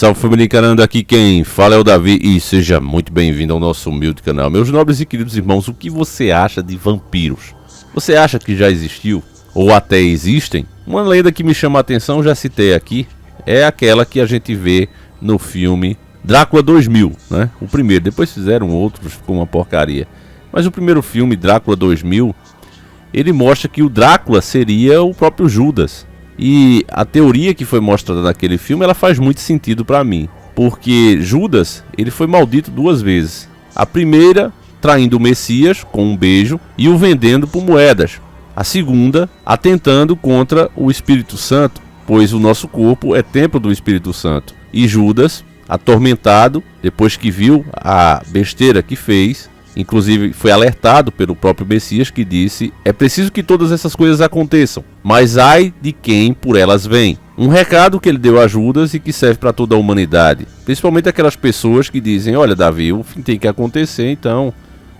Salve família encarando, aqui quem fala é o Davi e seja muito bem-vindo ao nosso humilde canal. Meus nobres e queridos irmãos, o que você acha de vampiros? Você acha que já existiu? Ou até existem? Uma lenda que me chama a atenção, já citei aqui, é aquela que a gente vê no filme Drácula 2000, né? O primeiro, depois fizeram outros, ficou uma porcaria. Mas o primeiro filme, Drácula 2000, ele mostra que o Drácula seria o próprio Judas. E a teoria que foi mostrada naquele filme, ela faz muito sentido para mim. Porque Judas, ele foi maldito duas vezes. A primeira, traindo o Messias com um beijo e o vendendo por moedas. A segunda, atentando contra o Espírito Santo, pois o nosso corpo é templo do Espírito Santo. E Judas, atormentado, depois que viu a besteira que fez, inclusive foi alertado pelo próprio Messias, que disse: é preciso que todas essas coisas aconteçam, mas ai de quem por elas vem. Um recado que ele deu a Judas e que serve para toda a humanidade, principalmente aquelas pessoas que dizem: olha Davi, o fim tem que acontecer, então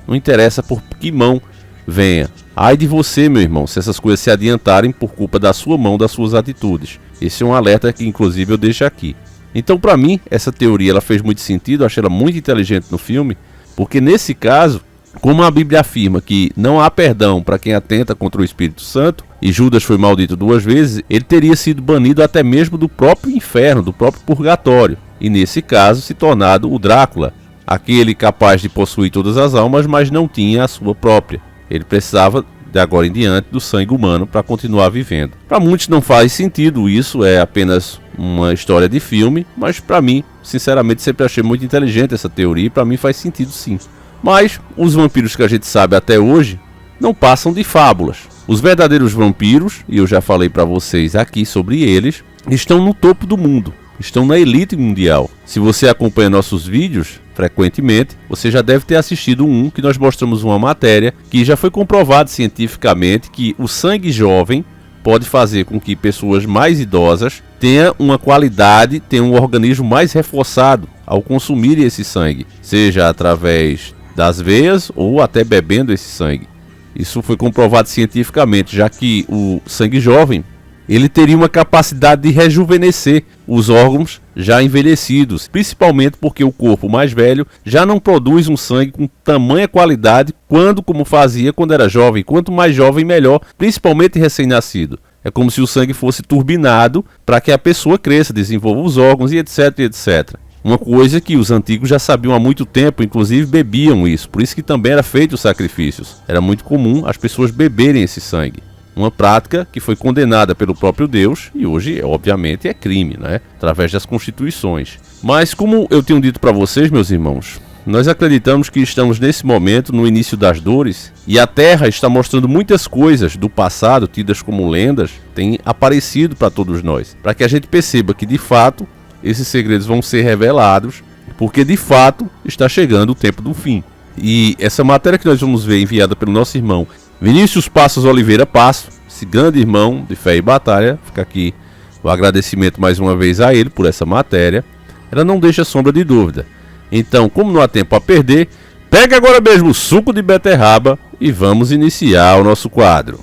não interessa por que mão venha. Ai de você, meu irmão, se essas coisas se adiantarem por culpa da sua mão, das suas atitudes. Esse é um alerta que inclusive eu deixo aqui. Então, para mim, essa teoria ela fez muito sentido, eu achei ela muito inteligente no filme, porque nesse caso, como a Bíblia afirma que não há perdão para quem atenta contra o Espírito Santo, e Judas foi maldito duas vezes, ele teria sido banido até mesmo do próprio inferno, do próprio purgatório, e nesse caso se tornado o Drácula, aquele capaz de possuir todas as almas, mas não tinha a sua própria. Ele precisava, de agora em diante, do sangue humano para continuar vivendo. Para muitos não faz sentido isso, é apenas uma história de filme, mas para mim, sinceramente, sempre achei muito inteligente essa teoria e para mim faz sentido sim. Mas os vampiros que a gente sabe até hoje não passam de fábulas. Os verdadeiros vampiros, e eu já falei para vocês aqui sobre eles, estão no topo do mundo, estão na elite mundial. Se você acompanha nossos vídeos frequentemente, você já deve ter assistido um que nós mostramos uma matéria que já foi comprovado cientificamente que o sangue jovem pode fazer com que pessoas mais idosas tenham uma qualidade, tenham um organismo mais reforçado ao consumirem esse sangue, seja através das veias ou até bebendo esse sangue. Isso foi comprovado cientificamente, já que o sangue jovem ele teria uma capacidade de rejuvenescer os órgãos já envelhecidos, principalmente porque o corpo mais velho já não produz um sangue com tamanha qualidade como fazia quando era jovem. Quanto mais jovem, melhor, principalmente recém-nascido. É como se o sangue fosse turbinado para que a pessoa cresça, desenvolva os órgãos e etc, etc. Uma coisa que os antigos já sabiam há muito tempo, inclusive bebiam isso, por isso que também era feito os sacrifícios. Era muito comum as pessoas beberem esse sangue. Uma prática que foi condenada pelo próprio Deus e hoje, obviamente, é crime, né? Através das constituições. Mas como eu tenho dito para vocês, meus irmãos, nós acreditamos que estamos nesse momento no início das dores e a Terra está mostrando muitas coisas do passado, tidas como lendas, têm aparecido para todos nós, para que a gente perceba que, de fato, esses segredos vão ser revelados, porque, de fato, está chegando o tempo do fim. E essa matéria que nós vamos ver enviada pelo nosso irmão Vinícius Passos Oliveira Passo, esse grande irmão de fé e batalha, fica aqui o agradecimento mais uma vez a ele por essa matéria, ela não deixa sombra de dúvida. Então, como não há tempo a perder, pega agora mesmo o suco de beterraba e vamos iniciar o nosso quadro.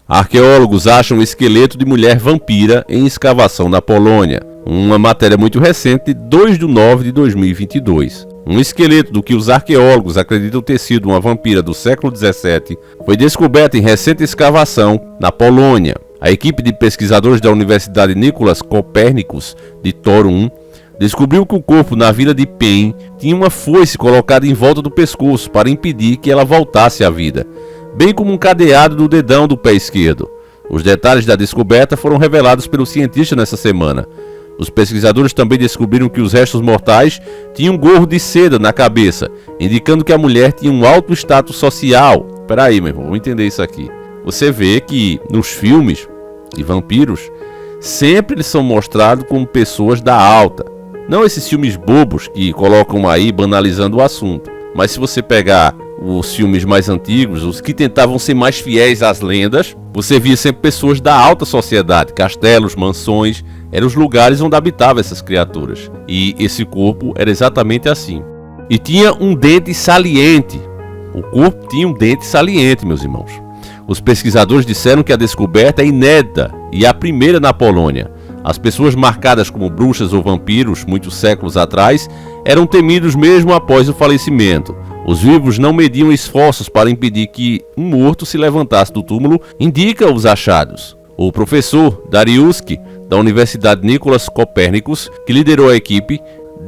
Arqueólogos acham o esqueleto de mulher vampira em escavação na Polônia. Uma matéria muito recente de 2 de 9 de 2022. Um esqueleto do que os arqueólogos acreditam ter sido uma vampira do século XVII foi descoberto em recente escavação na Polônia. A equipe de pesquisadores da Universidade Nicolas Copérnicos de Toruń descobriu que o corpo na vila de Pen tinha uma foice colocada em volta do pescoço para impedir que ela voltasse à vida, bem como um cadeado do dedão do pé esquerdo. Os detalhes da descoberta foram revelados pelo cientista nessa semana. Os pesquisadores também descobriram que os restos mortais tinham um gorro de seda na cabeça, indicando que a mulher tinha um alto status social. Peraí, meu irmão, vamos entender isso aqui. Você vê que nos filmes de vampiros, sempre eles são mostrados como pessoas da alta. Não esses filmes bobos que colocam aí banalizando o assunto. Mas se você pegar os filmes mais antigos, os que tentavam ser mais fiéis às lendas, você via sempre pessoas da alta sociedade, castelos, mansões, eram os lugares onde habitavam essas criaturas. E esse corpo era exatamente assim. E tinha um dente saliente. O corpo tinha um dente saliente, meus irmãos. Os pesquisadores disseram que a descoberta é inédita e a primeira na Polônia. As pessoas marcadas como bruxas ou vampiros, muitos séculos atrás, eram temidos mesmo após o falecimento. Os vivos não mediam esforços para impedir que um morto se levantasse do túmulo, indica os achados. O professor Dariuszki, da Universidade Nicolas Copérnicos, que liderou a equipe,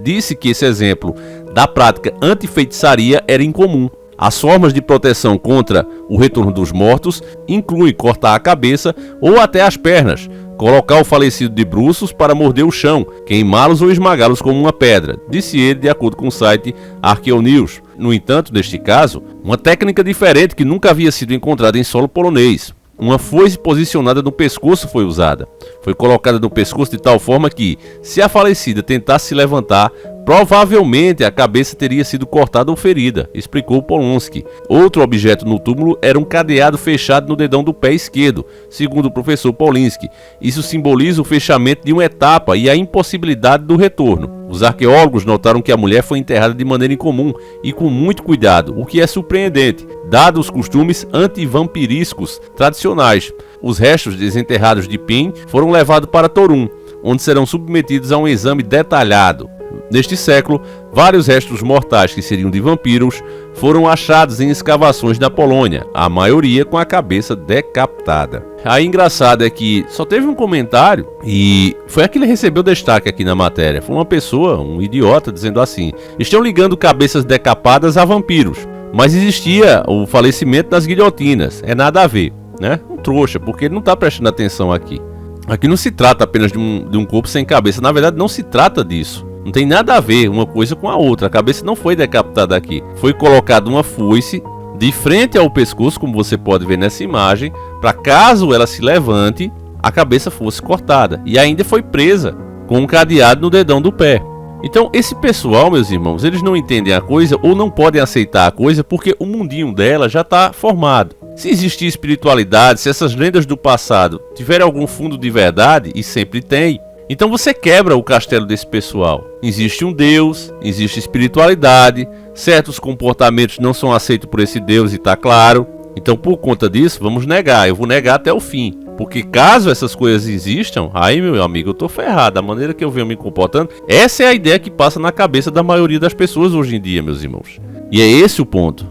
disse que esse exemplo da prática anti-feitiçaria era incomum. As formas de proteção contra o retorno dos mortos incluem cortar a cabeça ou até as pernas, colocar o falecido de bruços para morder o chão, queimá-los ou esmagá-los como uma pedra, disse ele de acordo com o site Arqueonews. No entanto, neste caso, uma técnica diferente que nunca havia sido encontrada em solo polonês. Uma foice posicionada no pescoço foi usada. Foi colocada no pescoço de tal forma que, se a falecida tentasse se levantar, provavelmente a cabeça teria sido cortada ou ferida, explicou Polonsky. Outro objeto no túmulo era um cadeado fechado no dedão do pé esquerdo, segundo o professor Polinsky. Isso simboliza o fechamento de uma etapa e a impossibilidade do retorno. Os arqueólogos notaram que a mulher foi enterrada de maneira incomum e com muito cuidado, o que é surpreendente, dado os costumes antivampirísticos tradicionais. Os restos desenterrados de Pin foram levados para Torun, onde serão submetidos a um exame detalhado. Neste século, vários restos mortais que seriam de vampiros foram achados em escavações da Polônia, a maioria com a cabeça decapitada. A engraçado é que só teve um comentário e foi aquele que recebeu destaque aqui na matéria. Foi uma pessoa, um idiota, dizendo assim: estão ligando cabeças decapadas a vampiros, mas existia o falecimento das guilhotinas, é nada a ver, né? Um trouxa, porque ele não está prestando atenção aqui. Aqui não se trata apenas de um corpo sem cabeça, na verdade não se trata disso. Não tem nada a ver uma coisa com a outra. A cabeça não foi decapitada aqui. Foi colocada uma foice de frente ao pescoço, como você pode ver nessa imagem, para caso ela se levante, a cabeça fosse cortada. E ainda foi presa com um cadeado no dedão do pé. Então esse pessoal, meus irmãos, eles não entendem a coisa ou não podem aceitar a coisa porque o mundinho dela já está formado. Se existir espiritualidade, se essas lendas do passado tiverem algum fundo de verdade, e sempre tem, então você quebra o castelo desse pessoal. Existe um Deus, existe espiritualidade, certos comportamentos não são aceitos por esse Deus e está claro. Então por conta disso, vamos negar, eu vou negar até o fim. Porque caso essas coisas existam, aí meu amigo, eu tô ferrado, da maneira que eu venho me comportando. Essa é a ideia que passa na cabeça da maioria das pessoas hoje em dia, meus irmãos. E é esse o ponto.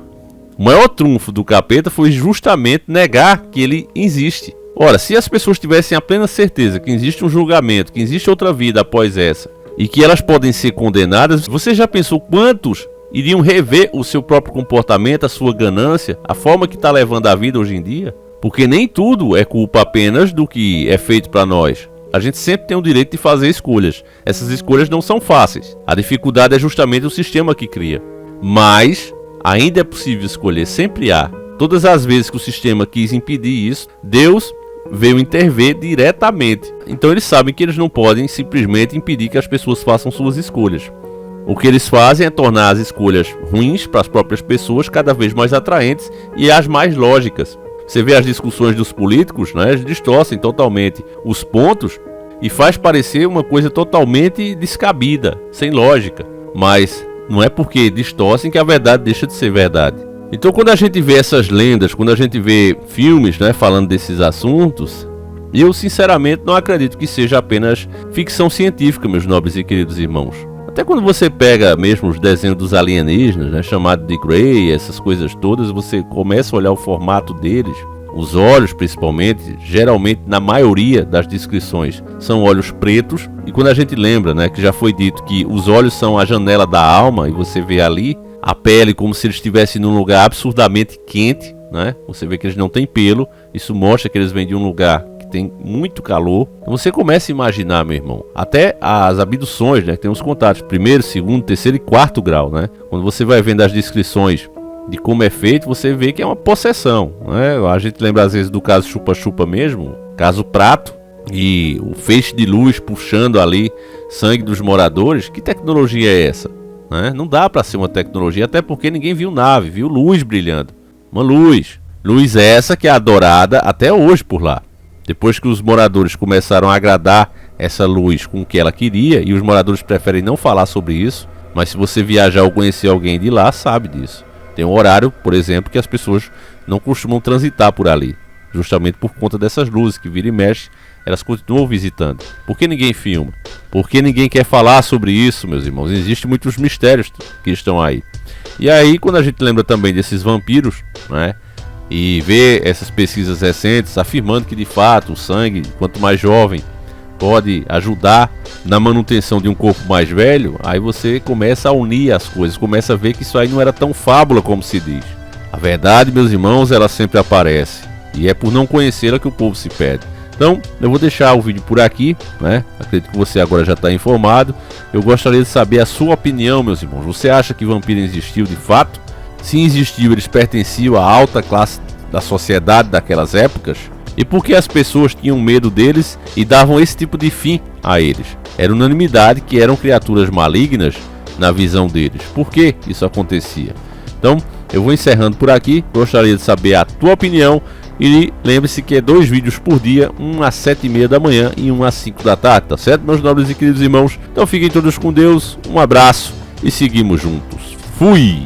O maior trunfo do capeta foi justamente negar que ele existe. Ora, se as pessoas tivessem a plena certeza que existe um julgamento, que existe outra vida após essa, e que elas podem ser condenadas, você já pensou quantos iriam rever o seu próprio comportamento, a sua ganância, a forma que está levando a vida hoje em dia? Porque nem tudo é culpa apenas do que é feito para nós. A gente sempre tem o direito de fazer escolhas. Essas escolhas não são fáceis. A dificuldade é justamente o sistema que cria. Mas ainda é possível escolher, sempre há. Todas as vezes que o sistema quis impedir isso, Deus veio intervir diretamente. Então eles sabem que eles não podem simplesmente impedir que as pessoas façam suas escolhas. O que eles fazem é tornar as escolhas ruins para as próprias pessoas cada vez mais atraentes e as mais lógicas. Você vê as discussões dos políticos, né? Eles distorcem totalmente os pontos e faz parecer uma coisa totalmente descabida, sem lógica. Mas não é porque distorcem que a verdade deixa de ser verdade. Então quando a gente vê essas lendas, quando a gente vê filmes, né, falando desses assuntos, eu sinceramente não acredito que seja apenas ficção científica, meus nobres e queridos irmãos. Até quando você pega mesmo os desenhos dos alienígenas, né, chamado de Grey, essas coisas todas, você começa a olhar o formato deles, os olhos principalmente, geralmente na maioria das descrições são olhos pretos, e quando a gente lembra, né, que já foi dito que os olhos são a janela da alma, e você vê ali a pele como se eles estivessem num lugar absurdamente quente, né? Você vê que eles não têm pelo, isso mostra que eles vêm de um lugar que tem muito calor. Então você começa a imaginar, meu irmão, até as abduções, né? Tem os contatos, primeiro, segundo, terceiro e quarto grau, né? Quando você vai vendo as descrições de como é feito, você vê que é uma possessão, né? A gente lembra às vezes do caso chupa-chupa mesmo, caso Prato, e o feixe de luz puxando ali sangue dos moradores. Que tecnologia é essa? Não dá para ser uma tecnologia, até porque ninguém viu nave, viu luz brilhando. Uma luz essa que é adorada até hoje por lá. Depois que os moradores começaram a agradar essa luz com o que ela queria, e os moradores preferem não falar sobre isso, mas se você viajar ou conhecer alguém de lá, sabe disso. Tem um horário, por exemplo, que as pessoas não costumam transitar por ali, justamente por conta dessas luzes que vira e mexe, elas continuam visitando. Por que ninguém filma? Por que ninguém quer falar sobre isso, meus irmãos? Existem muitos mistérios que estão aí. E aí, quando a gente lembra também desses vampiros, né, e vê essas pesquisas recentes afirmando que de fato o sangue, quanto mais jovem, pode ajudar na manutenção de um corpo mais velho, aí você começa a unir as coisas, começa a ver que isso aí não era tão fábula como se diz. A verdade, meus irmãos, ela sempre aparece, e é por não conhecê-la que o povo se perde. Então, eu vou deixar o vídeo por aqui, né? Acredito que você agora já está informado. Eu gostaria de saber a sua opinião, meus irmãos. Você acha que vampiro existiu de fato? Se existiu, eles pertenciam à alta classe da sociedade daquelas épocas? E por que as pessoas tinham medo deles e davam esse tipo de fim a eles? Era unanimidade que eram criaturas malignas na visão deles. Por que isso acontecia? Então, eu vou encerrando por aqui. Gostaria de saber a tua opinião. E lembre-se que é 2 vídeos por dia, um às 7h30 da manhã e um às 5 da tarde, tá certo, meus nobres e queridos irmãos? Então fiquem todos com Deus, um abraço e seguimos juntos. Fui!